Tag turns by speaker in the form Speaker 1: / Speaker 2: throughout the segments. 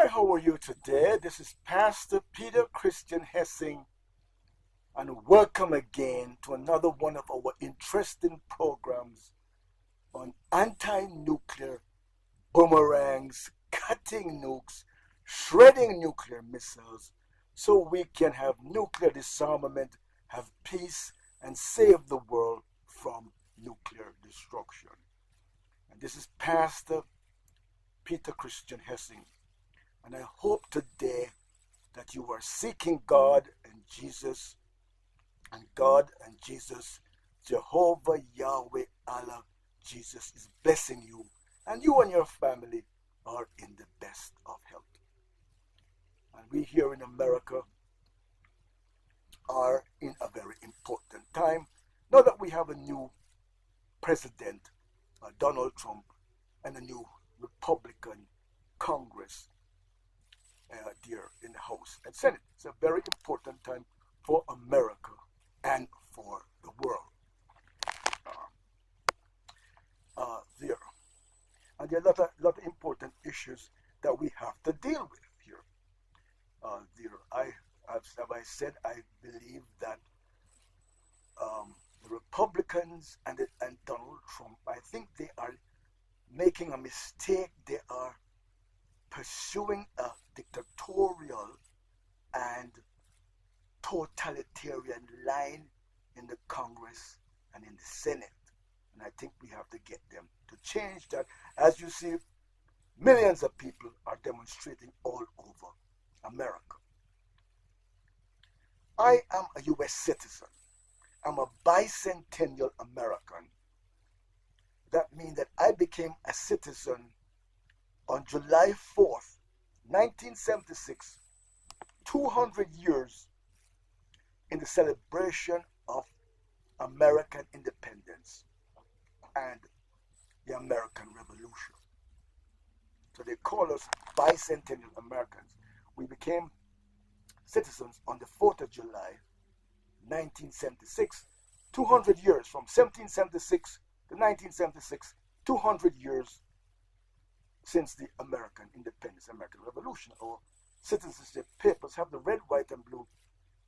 Speaker 1: Hi, how are you today? This is Pastor Peter Christian Hessing, and welcome again to another one of our interesting programs on anti-nuclear boomerangs, cutting nukes, shredding nuclear missiles, so we can have nuclear disarmament, have peace, and save the world from nuclear destruction. And this is Pastor Peter Christian Hessing. And I hope today that you are seeking God and Jesus, Jehovah, Yahweh, Allah, Jesus is blessing you, and you and your family are in the best of health. And we here in America are in a very important time. Now that we have a new president, Donald Trump, and a new Republican Congress there in the House and Senate. It's a very important time for America and for the world. There. And there are a lot of important issues that we have to deal with here. As I said, I believe that the Republicans and Donald Trump, I think they are making a mistake. They are pursuing a dictatorial and totalitarian line in the Congress and in the Senate. And I think we have to get them to change that. As you see, millions of people are demonstrating all over America. I am a U.S. citizen. I'm a bicentennial American. That means that I became a citizen on July 4th, 1976, 200 years in the celebration of American independence and the American Revolution. So they call us bicentennial Americans. We became citizens on the 4th of July, 1976, 200 years from 1776 to 1976, 200 years since the American independence, American Revolution. Our citizenship papers have the red, white, and blue.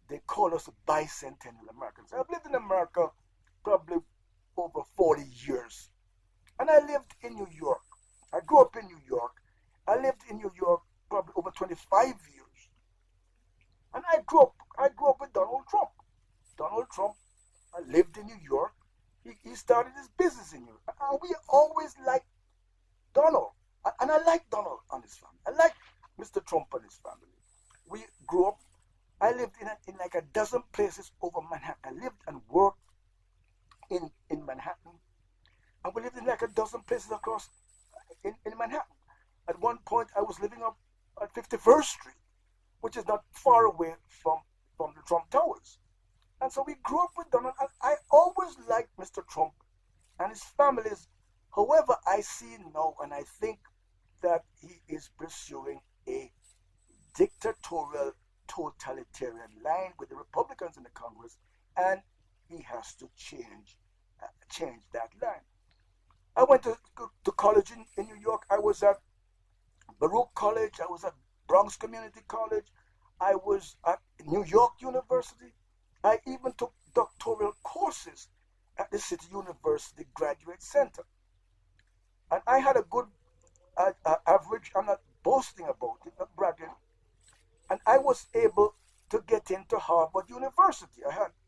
Speaker 1: They call us bicentennial Americans. I've lived in America probably over 40 years. And I lived in New York. I grew up in New York. I lived in New York probably over 25 years. And I grew up with Donald Trump. Donald Trump lived in New York. He started his business in New York. And we always liked Donald. And I like Donald and his family. I like Mr. Trump and his family. We grew up. I lived in like a dozen places over Manhattan. I lived and worked in Manhattan. And we lived in like a dozen places across in Manhattan. At one point, I was living up at 51st Street, which is not far away from the Trump Towers. And so we grew up with Donald. And I always liked Mr. Trump and his families. However, I see now, and I think that he is pursuing a dictatorial, totalitarian line with the Republicans in the Congress, and he has to change that line. I went to college in New York. I was at Baruch College. I was at Bronx Community College. I was at New York University. I even took doctoral courses at the City University Graduate Center. And I had a good average. I'm not boasting about it, not bragging. And I was able to get into Harvard University.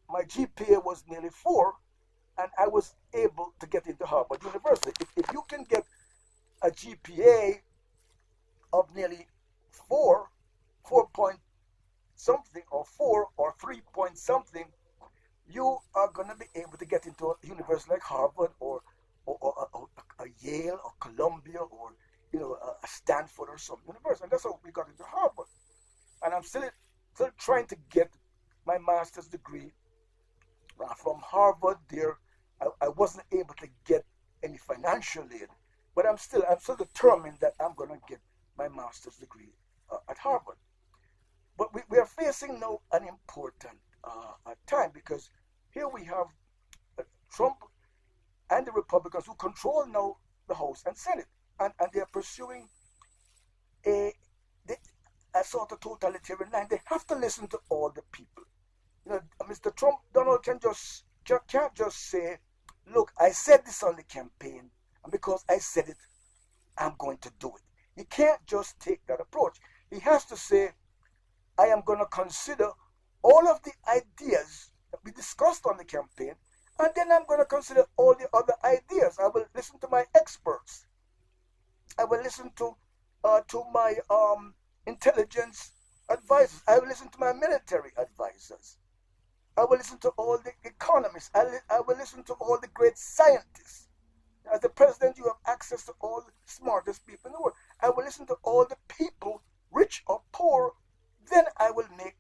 Speaker 1: My GPA was nearly 4, and I was able to get into Harvard University. If you can get a GPA of nearly 4 point something, or 4 or 3 point something, you are going to be able to get into a university like Harvard or a Yale or Columbia or a Stanford or some university. And that's how we got into Harvard. And I'm still trying to get my master's degree from Harvard. There, I wasn't able to get any financial aid, but I'm still determined that I'm going to get my master's degree at Harvard. But we are facing now an important time, because here we have Trump and the Republicans who control now the House and Senate, and they are pursuing a a sort of totalitarian line. They have to listen to all the people. Mr. Trump, Donald can't just say, look, I said this on the campaign, and because I said it, I'm going to do it. He can't just take that approach. He has to say, I am going to consider all of the ideas that we discussed on the campaign, and then I'm going to consider all the other ideas. I will listen to my experts. I will listen to my intelligence advisors. I will listen to my military advisors. I will listen to all the economists. I will listen to all the great scientists. As the president, you have access to all the smartest people in the world. I will listen to all the people, rich or poor. Then I will make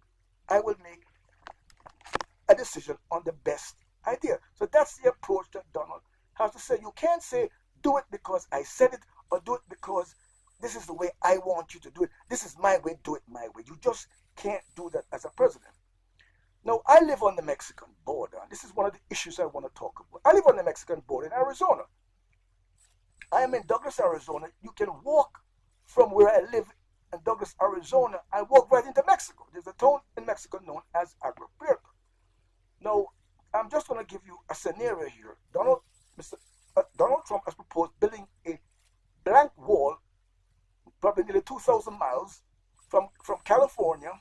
Speaker 1: a decision on the best idea. So that's the approach that Donald has to say. You can't say, do it because I said it, or do it because this is the way I want you to do it. This is my way, do it my way. You just can't do that as a president. Now, I live on the Mexican border, and this is one of the issues I want to talk about. I live on the Mexican border in Arizona. I am in Douglas, Arizona. You can walk from where I live in Douglas, Arizona. I walk right into Mexico. There's a town in Mexico known as Bankrupt. Now, I'm just going to give you a scenario here. Donald Trump has proposed building a blank wall, probably nearly 2,000 miles from California,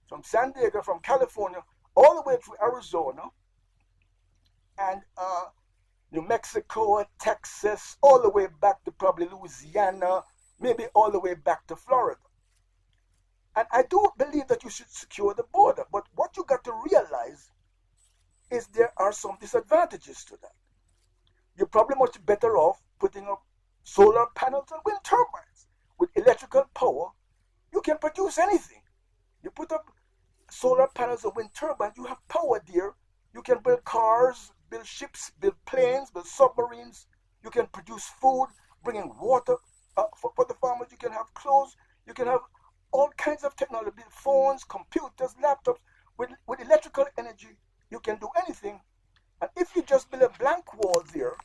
Speaker 1: from San Diego, from California, all the way through Arizona, and New Mexico, Texas, all the way back to probably Louisiana, maybe all the way back to Florida. And I do believe that you should secure the border, but what you got to realize is there are some disadvantages to that. You're probably much better off putting up solar panels and wind turbines. With electrical power, you can produce anything. You put up solar panels and wind turbines, you have power there. You can build cars, build ships, build planes, build submarines. You can produce food, bring in water for the farmers. You can have clothes. You can have all kinds of technology, phones, computers, laptops. With electrical energy, you can do anything. And if you just build a blank wall there,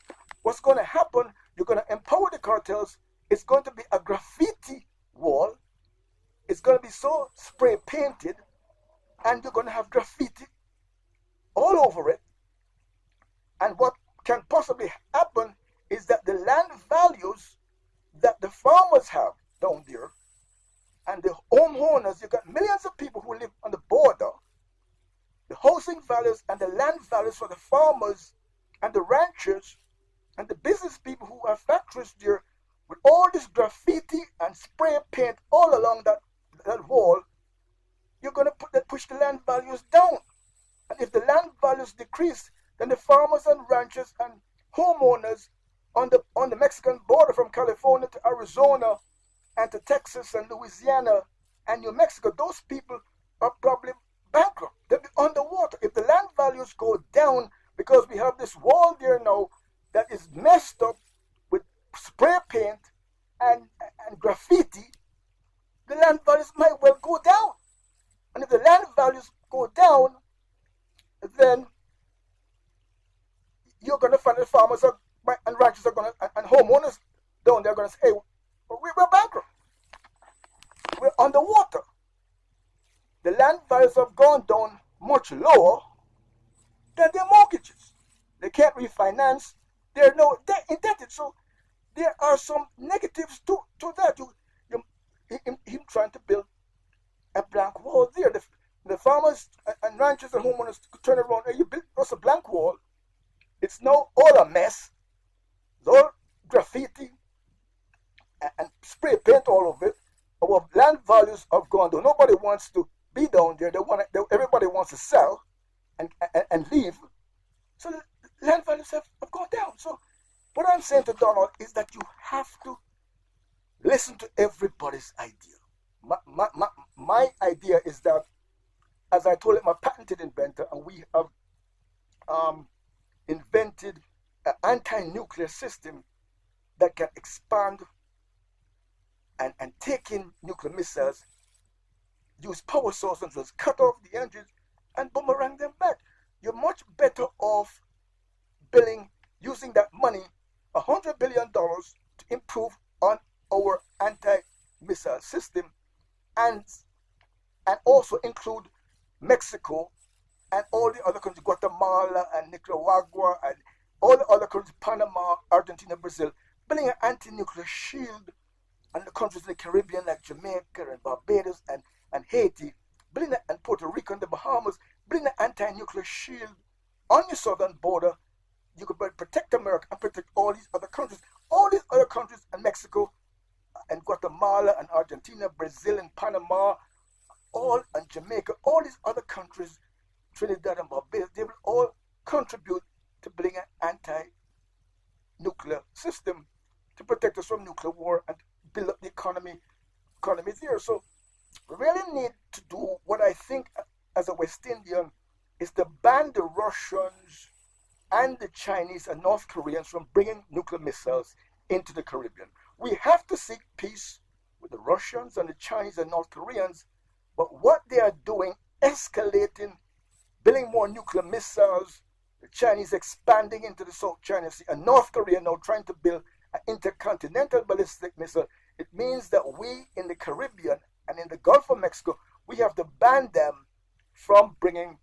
Speaker 1: what's going to happen, you're going to empower the cartels. It's going to be a graffiti wall. It's going to be so spray painted, and you're going to have graffiti all over it. And what can possibly happen is that the land values that the farmers have down there, and the homeowners, you've got millions of people who live on the border, the housing values and the land values for the farmers and the ranchers and the business people who have factories there, with all this graffiti and spray paint all along that wall, you're going to push the land values down. And if the land values decrease, then the farmers and ranchers and homeowners on the Mexican border from California to Arizona and to Texas and Louisiana and New Mexico, those people are probably bankrupt. They'll be underwater. If the land values go down because we have this wall there now that is messed up with spray paint and graffiti, the land values might well go down. And if the land values go down, then you're going to find that farmers and ranchers are going to, and homeowners down there are going to say, hey, we're bankrupt. We're underwater. The land values have gone down much lower than their mortgages. They can't refinance. They're indebted. So there are some negatives to that. Him trying to build a blank wall there. The farmers and ranchers and homeowners turn around, hey, you built us a blank wall. It's now all a mess. It's all graffiti and spray paint all over it. Our land values have gone down. Nobody wants to be down there. Everybody wants to sell and leave. So the land values have gone down. So what I'm saying to Donald is that you have to listen to everybody's idea. My idea is that, as I told him, I'm a patented inventor, and we have invented an anti-nuclear system that can expand and take in nuclear missiles, use power sources and just cut off the engines and boomerang them back. You're much better off using that money, $100 billion, to improve on our anti-missile system also include Mexico and all the other countries, Guatemala and Nicaragua and all the other countries, Panama, Argentina, Brazil, building an anti-nuclear shield, and the countries in the Caribbean like Jamaica and Barbados and Haiti, building and Puerto Rico and the Bahamas, building an anti-nuclear shield on your southern border. You could protect America and protect all these other countries. All these other countries and Mexico and Guatemala and Argentina, Brazil and Panama, all and Jamaica, all these other countries, Trinidad and Barbados, they will all contribute to building an anti-nuclear system to protect us from nuclear war and build up the economy there. So we really need to do what I think as a West Indian is to ban the Russians and the Chinese and North Koreans from bringing nuclear missiles into the Caribbean. We have to seek peace with the Russians and the Chinese and North Koreans, but what they are doing, escalating, building more nuclear missiles, the Chinese expanding into the South China Sea, and North Korea now trying to build an intercontinental ballistic missile, it means that we in the Caribbean and in the Gulf of Mexico, we have to ban them from bringing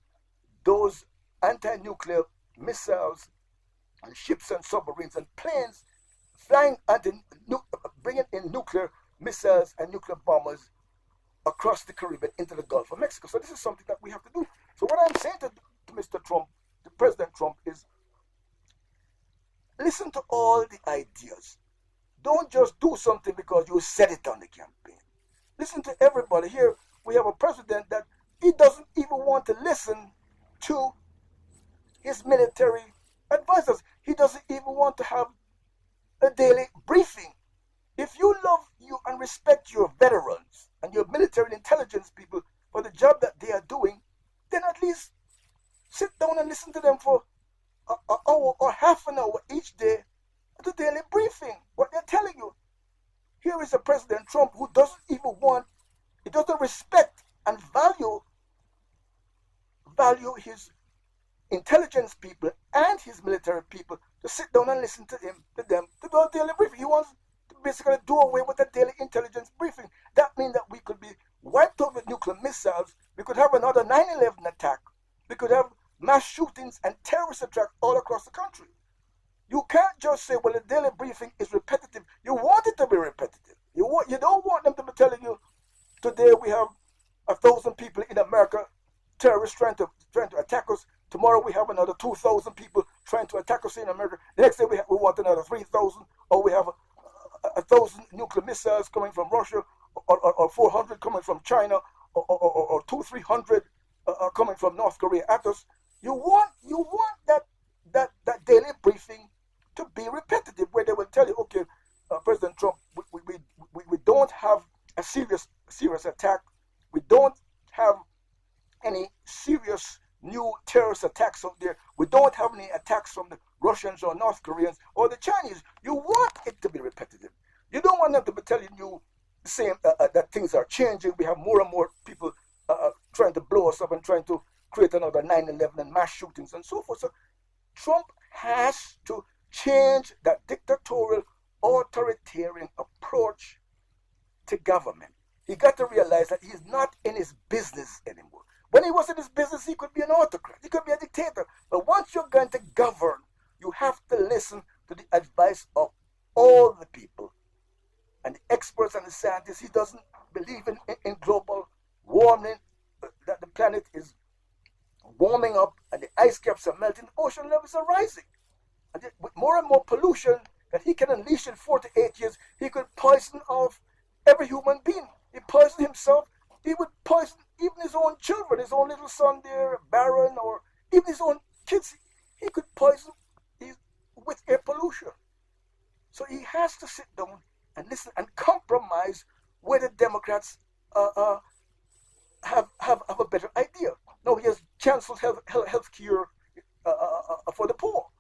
Speaker 1: those anti-nuclear missiles and ships and submarines and planes flying bringing in nuclear missiles and nuclear bombers across the Caribbean into the Gulf of Mexico. So this is something that we have to do. So what I'm saying to Mr. Trump, to President Trump, is listen to all the ideas. Don't just do something because you said it on the campaign. Listen to everybody. Here we have a president that he doesn't even want to listen to his military advisors. He doesn't even want to have a daily briefing. If you love you and respect your veterans and your military intelligence people for the job that they are doing, then at least sit down and listen to them for an hour or half an hour each day at the daily briefing, what they're telling you. Here is a President Trump who doesn't even want, he doesn't respect and value his intelligence people and his military people to sit down and listen to them to do a daily briefing. He wants to basically do away with the daily intelligence briefing. That means that we could be wiped out with nuclear missiles. We could have another 9/11 attack. We could have mass shootings and terrorist attacks all across the country. You can't just say, well, the daily briefing is repetitive. You want it to be repetitive. You don't want them to be telling you, today we have 1,000 people in America, terrorists trying to attack us. Tomorrow we have another 2,000 people trying to attack us in America. The next day we want another 3,000, or we have 1,000 nuclear missiles coming from Russia, or 400 coming from China, or 200-300 coming from North Korea at us. You want that daily briefing to be repetitive, where they will tell you, okay, President Trump, we don't have a serious attack. We don't have any serious new terrorist attacks out there. We don't have any attacks from the Russians or North Koreans or the Chinese. You want it to be repetitive. You don't want them to be telling you same that things are changing. We have more and more people trying to blow us up and trying to create another 9/11 and mass shootings and so forth. So Trump has to change that dictatorial, authoritarian approach to government. He got to realize that he's not in his business anymore. When he was in his business, he could be an autocrat. He could be a dictator. But once you're going to govern, you have to listen to the advice of all the people and the experts and the scientists. He doesn't believe in global warming, that the planet is warming up and the ice caps are melting, ocean levels are rising. And with more and more pollution that he can unleash in 4 to 8 years, he could poison off every human being. He poisoned himself. He would poison even his own children, his own little son there, Baron, or even his own kids. He could poison with air pollution. So he has to sit down and listen and compromise where the Democrats have a better idea. Now he has canceled health care for the poor.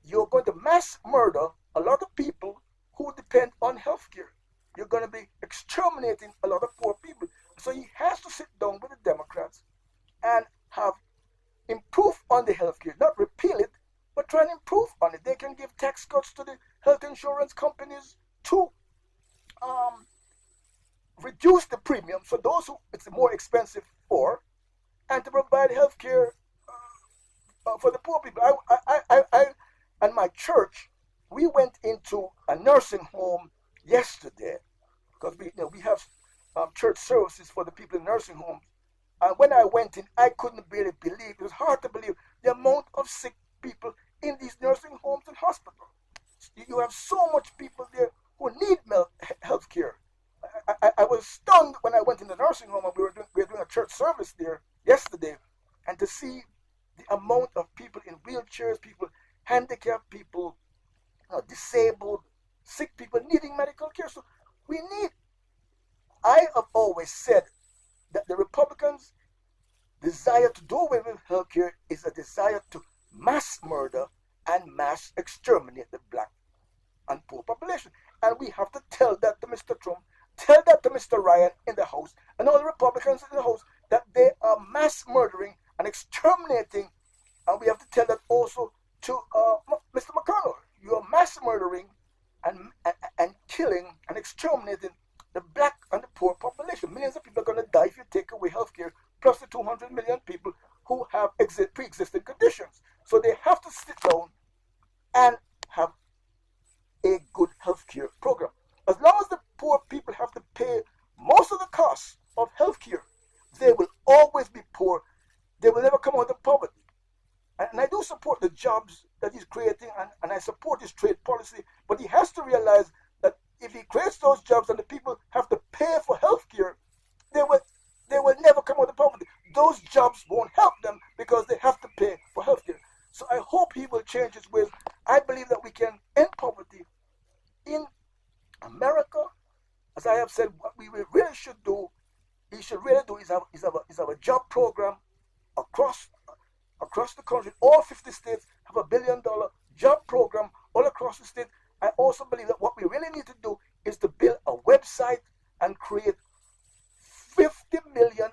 Speaker 1: You're going to mass murder a lot of people who depend on health care. You're going to be exterminating a lot of poor people. So he has to sit down with the Democrats and have improve on the health care, not repeal it, but try and improve on it. They can give tax cuts to the health insurance companies too. reduce the premium for those who it's more expensive for, and to provide health care for the poor people. I and my church, we went into a nursing home yesterday because we have church services for the people in nursing homes. And when I went in, I couldn't really believe. It was hard to believe the amount of sick people in these nursing homes and hospitals. You have so much people there who need health care. I was stunned when I went in the nursing home and we were doing a church service there yesterday, and to see the amount of people in wheelchairs, people handicapped, people disabled, sick people needing medical care. So I have always said that the Republicans' desire to do away with health care is a desire to mass murder and mass exterminate the black and poor population. And we have to tell that to Mr. Trump, tell that to Mr. Ryan in the House, and all the Republicans in the House, that they are mass murdering and exterminating. And we have to tell that also to Mr. McConnell. You are mass murdering and killing and exterminating the black and the poor population. Millions of people are going to die if you take away health care, plus the 200 million people who have pre-existing conditions. So they have to sit down and have a good health care program. As long as the poor people have to pay most of the costs of health care, they will always be poor. They will never come out of poverty. And I do support the jobs that he's creating, and I support his trade policy, but he has to realize that if he creates those jobs and the people have to pay for health care, they will never come out of poverty. Those jobs won't help them because they have to pay for health care. So I hope he will change his ways. I believe that we can end poverty in America. As I have said, what we really should do, he should really do is have a job program across the country. All 50 states have $1 billion job program all across the state. I also believe that what we really need to do is to build a website and create 50 million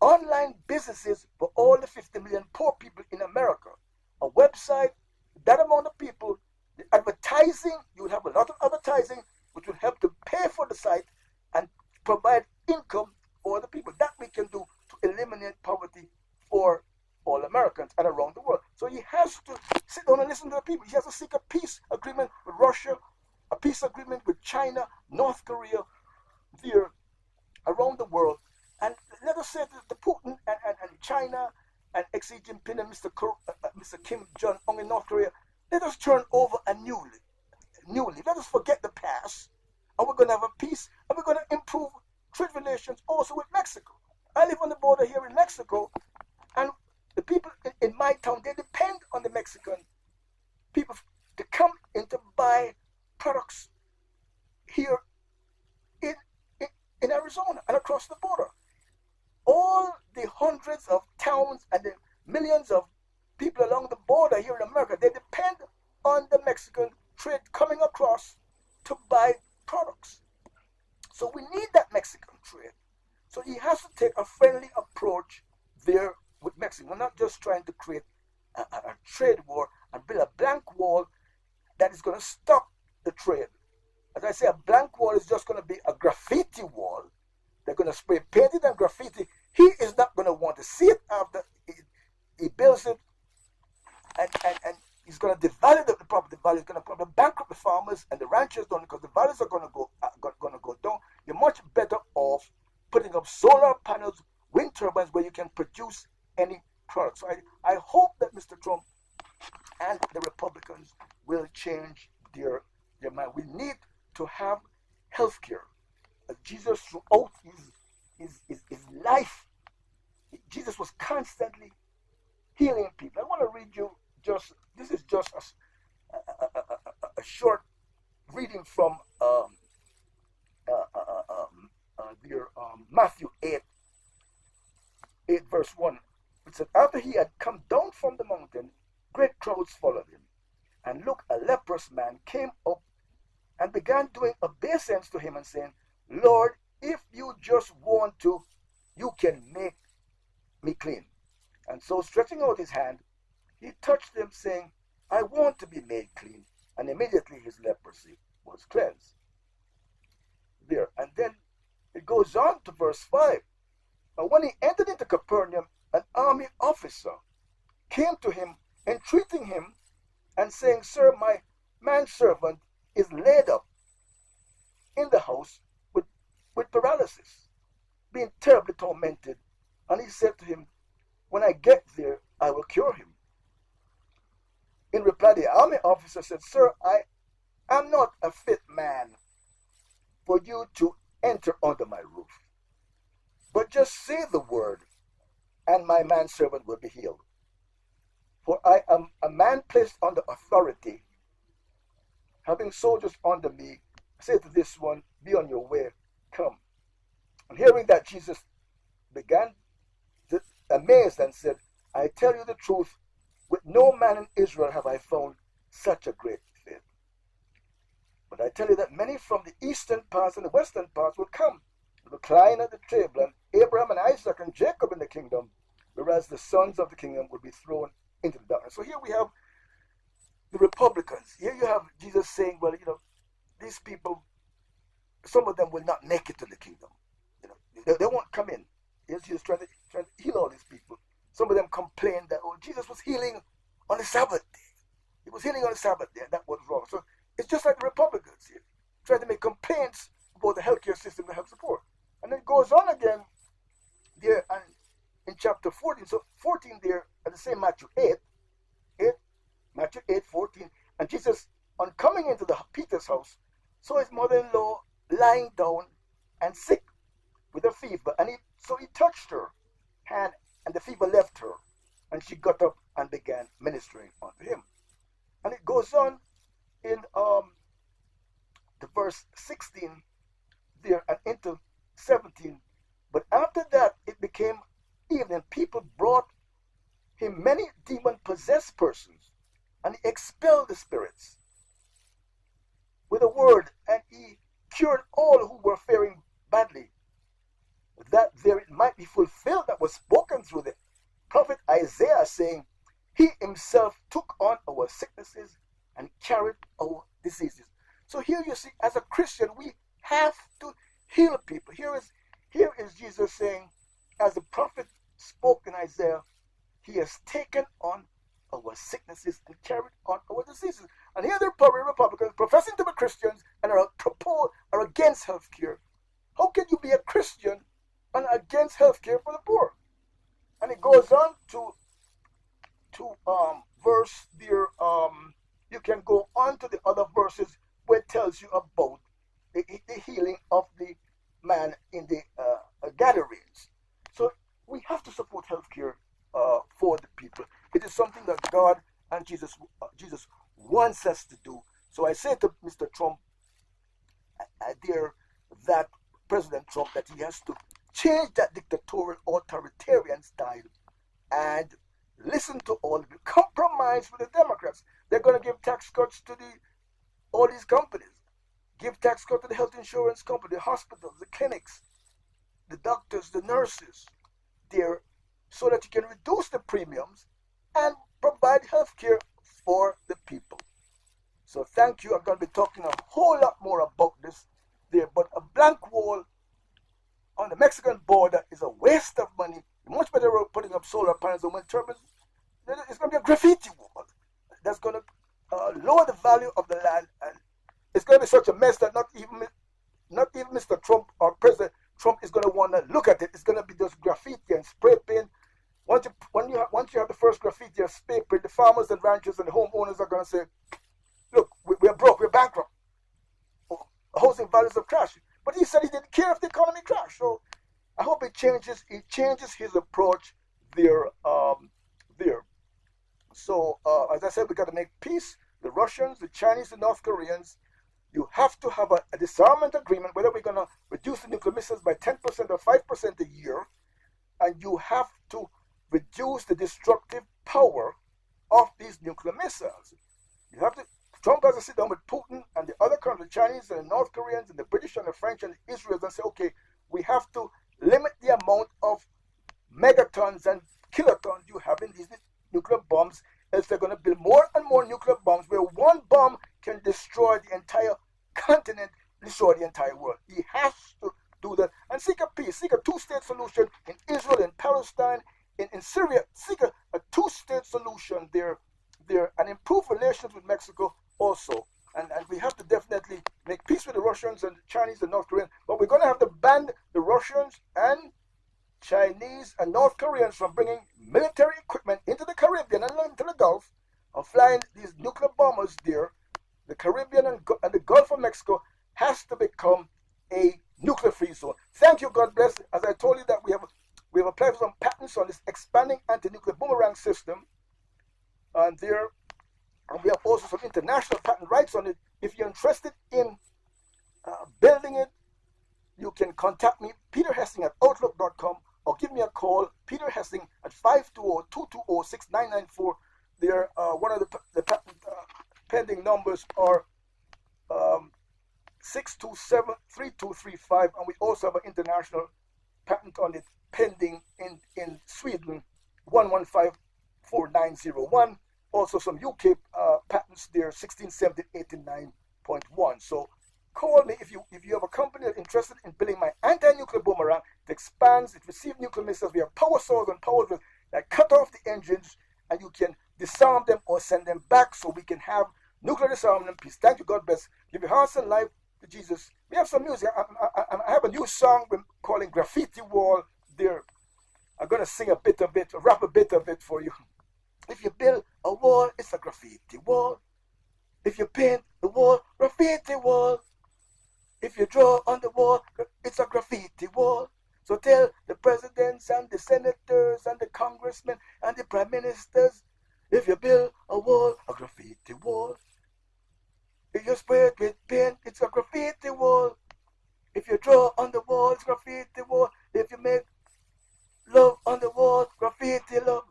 Speaker 1: online businesses for all the 50 million poor people in America. A website, that amount of people, the advertising, you will have a lot of advertising, which will help to pay for the site and provide income for the people. That we can do to eliminate poverty for all Americans and around the world. So he has to sit down and listen to the people. He has to seek a peace agreement with Russia, a peace agreement with China, North Korea, there, around the world. And let us say to Putin and China and Xi Jinping and Mr. Kim Jong-un in North Korea, let us turn over a new leaf. Let us forget the past, and we're going to have a peace, and we're going to improve trade relations also with Mexico. I live on the border here in Mexico, and the people in my town, they depend on the Mexican people to come in to buy products here in Arizona and across the border. All the hundreds of towns and the millions of people along the border here in America, they depend on the Mexican trade coming across to buy products. So we need that Mexican trade. So he has to take a friendly approach there with Mexico. We're not just trying to create a trade war and build a blank wall that is going to stop the trade. As I say, a blank wall is just going to be a graffiti wall. They're going to spray paint it and graffiti. He is not going to want to see it after he builds it, and he's going to devalue the property value. He's going to probably bankrupt the farmers and the ranchers down because the values are going to go down. You're much better off putting up solar panels, wind turbines, where you can produce any product. So I hope that Mr. Trump and the Republicans will change their mind. We need to have health care. Jesus, throughout his life, Jesus was constantly healing people. I want to read you this is just a short reading from Matthew 8 verse 1. It said, after he had come down from the mountain, great crowds followed him. And look, a leprous man came up and began doing obeisance to him and saying, Lord, if you just want to, you can make me clean. And so stretching out his hand, he touched him, saying, I want to be made clean. And immediately his leprosy was cleansed. There. And then it goes goes on to verse 5. And when he entered into Capernaum, an army officer came to him, entreating him and saying, Sir, my manservant is laid up in the house with paralysis, being terribly tormented. And he said to him, when I get there, I will cure him. In reply, the army officer said, Sir, I am not a fit man for you to enter under my roof. But just say the word, and my manservant will be healed. For I am a man placed under authority, having soldiers under me. Say to this one, be on your way, come. And hearing that, Jesus began amazed and said, I tell you the truth, with no man in Israel have I found such a great faith. But I tell you that many from the eastern parts and the western parts will come, recline at the table, and Abraham and Isaac and Jacob in the kingdom, whereas the sons of the kingdom will be thrown into the darkness. So here we have the Republicans. Here you have Jesus saying, well, these people, some of them will not make it to the kingdom. They won't come in. Here's Jesus trying to heal all these people. Some of them complained that, Jesus was healing on the Sabbath day. He was healing on the Sabbath day, and that was wrong. So it's just like the Republicans here, trying to make complaints about the healthcare system and health support. And then it goes on again there and in chapter 14. So 14 there, at the same Matthew 8, Matthew 8:14. And Jesus, on coming into Peter's house, saw his mother-in-law lying down and sick with a fever. And so he touched her hand, and the fever left her. And she got up and began ministering unto him. And it goes on in the verse 16 there and into 17. But after that it became evening. People brought him many demon-possessed persons, and he expelled the spirits with a word, and he cured all who were faring badly, that there it might be fulfilled that was spoken through the prophet Isaiah, saying, he himself took on our sicknesses and carried our diseases. So here you see, as a Christian, we have to heal people. Here is Jesus saying, as the prophet spoke in Isaiah, he has taken on our sicknesses and carried on our diseases. And here the Republicans professing to be Christians and are against health care. How can you be a Christian and against health care for the poor? And it goes on to verse there. You can go on to the other verses where it tells you about the healing of the man in the gatherings. So we have to support healthcare for the people. It is something that God and Jesus wants us to do. So I say to Mr. Trump, that President Trump, that he has to change that dictatorial authoritarian style and listen to all of you. Compromise with the Democrats. They're going to give tax cuts to all these companies. Give tax cuts to the health insurance company, the hospitals, the clinics, the doctors, the nurses, there, so that you can reduce the premiums and provide health care for the people. So thank you. I'm going to be talking a whole lot more about this there. But a blank wall on the Mexican border is a waste of money. Much better putting up solar panels and wind turbines. It's going to be a graffiti wall that's going to lower the value of the land, and it's going to be such a mess that not even Mr. Trump or President Trump is going to want to look at it. It's going to be just graffiti and spray paint. Once you have the first graffiti and spray paint, the farmers and ranchers and the homeowners are going to say, "Look, we're broke, we're bankrupt. Housing values have crashed." But he said he didn't care if the economy crashed. So I hope it changes. He changes his approach there. So as I said, we got to make peace. The Russians, the Chinese, the North Koreans. You have to have a disarmament agreement, whether we're going to reduce the nuclear missiles by 10% or 5% a year, and you have to reduce the destructive power of these nuclear missiles. You have to. Trump has to sit down with Putin and the other countries, the Chinese and the North Koreans and the British and the French and the Israelis, and say, okay, we have to limit the amount of megatons and kilotons you have in these nuclear bombs, else they're going to build more and more nuclear bombs where one bomb can destroy the entire continent, destroy the entire world. He has to do that. And and seek a peace, seek a two-state solution in Israel, in Palestine, in Syria. Seek a two-state solution there, and improve relations with Mexico also. And we have to definitely make peace with the Russians and the Chinese and North Koreans. But we're going to have to ban the Russians and Chinese and North Koreans from bringing military equipment into the Caribbean and into the Gulf, and flying these nuclear bombers there. The Caribbean and the Gulf of Mexico has to become a nuclear-free zone. Thank you, God bless. As I told you that we have applied for some patents on this expanding anti-nuclear boomerang system, and we have also some international patent rights on it. If you're interested in building it, you can contact me, Peter Hessing at Outlook.com, or give me a call, Peter Hessing at 520-220-6994. There, one of the patent pending numbers are 627-3235, and we also have an international patent on it pending in Sweden, 1154901. Also some UK patents there, 1670-89.1. So call me if you have a company that's interested in building my anti-nuclear boomerang. It expands, it receives nuclear missiles. We have power saws and power drills that cut off the engines, and you can disarm them or send them back so we can have nuclear disarmament and peace. Thank you, God bless. Give your hearts and life to Jesus. We have some music. I have a new song we're calling Graffiti Wall there. I'm going to sing a bit of it, rap a bit of it for you. If you build a wall, it's a graffiti wall. If you paint the wall, graffiti wall. If you draw on the wall, it's a graffiti wall. So tell the presidents and the senators and the congressmen and the prime ministers, if you build a wall, a graffiti wall. If you spray it with paint, it's a graffiti wall. If you draw on the wall, it's graffiti wall. If you make love on the wall, graffiti love.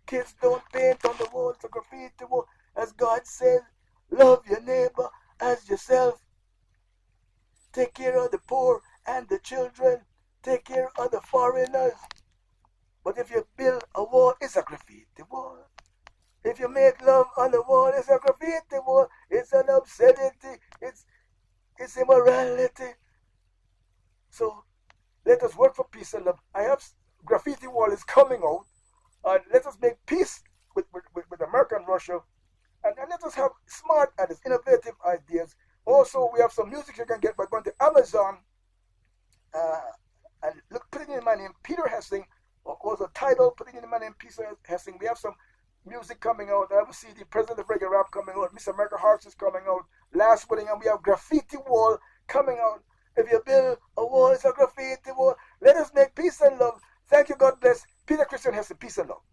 Speaker 1: Kids don't paint on the wall, it's a graffiti wall. As God says, love your neighbor as yourself. Take care of the poor and the children. Take care of the foreigners. But if you build a wall, it's a graffiti wall. If you make love on the wall, it's a graffiti wall. It's an obscenity. It's immorality. So let us work for peace and love. I have graffiti wall is coming out. And let us make peace with America and Russia. And let us have smart ideas, innovative ideas. Also, we have some music you can get by going to Amazon and putting in my name, Peter Hessing, or also Tidal, putting in my name, Peter Hessing. We have some music coming out. I have a CD, President of Reggae Rap, coming out. Miss America Hearts is coming out. Last wedding, and we have Graffiti Wall coming out. If you build a wall, it's a graffiti wall. Let us make peace and love. Thank you, God bless. Peter Christian Hessing, peace and love.